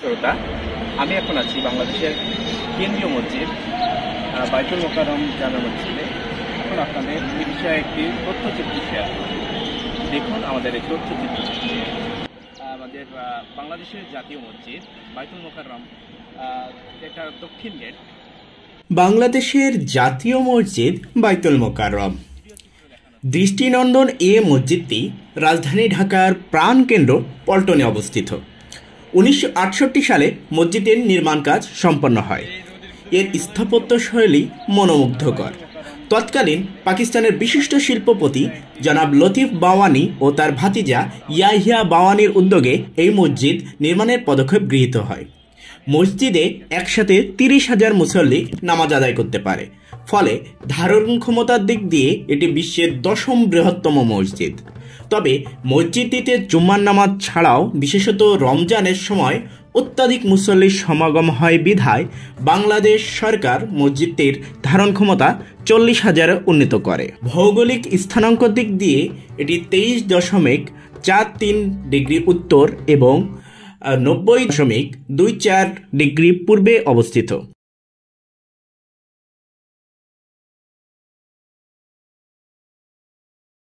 শ্রোতা, আমি এখন আছি বাংলাদেশের কেন্দ্রীয় মসজিদ বাইতুল মোকাররম জামে মসজিদে। এখন আপনাদের এই বিষয়ে একটি তথ্যচিত্র শেয়ার করব। দেখুন আমাদের এই তথ্যচিত্রটি। আমাদের বাংলাদেশের জাতীয় মসজিদ বাইতুল মোকাররম, এটা দক্ষিণ গেট। বাংলাদেশের জাতীয় মসজিদ বাইতুল মোকাররম দৃষ্টিনন্দন এ মসজিদটি রাজধানী ঢাকার প্রাণকেন্দ্র পল্টনে অবস্থিত। 1968 সালে মসজিদের নির্মাণ কাজ সম্পন্ন হয়। এর স্থাপত্যশৈলী মনোমুগ্ধকর। তৎকালীন পাকিস্তানের বিশিষ্ট শিল্পপতি জনাব লতিফ বাওয়ানি ও তার ভাতিজা ইয়াহিয়া বাওয়ানির উদ্যোগে এই মসজিদ নির্মাণের পদক্ষেপ গৃহীত হয়। মসজিদে একসাথে 30,000 মুসল্লি নামাজ আদায় করতে পারে, ফলে ধারণ ক্ষমতার দিক দিয়ে এটি বিশ্বের 10ম বৃহত্তম মসজিদ। তবে মসজিদটিতে জুম্মার নামাজ ছাড়াও বিশেষত রমজানের সময় অত্যাধিক মুসল্লির সমাগম হয় বিধায় বাংলাদেশ সরকার মসজিদটির ধারণ ক্ষমতা 40,000-এ উন্নীত করে। ভৌগোলিক স্থানাঙ্ক দিক দিয়ে এটি 23.43 ডিগ্রি উত্তর এবং 90.24 ডিগ্রি পূর্বে অবস্থিত।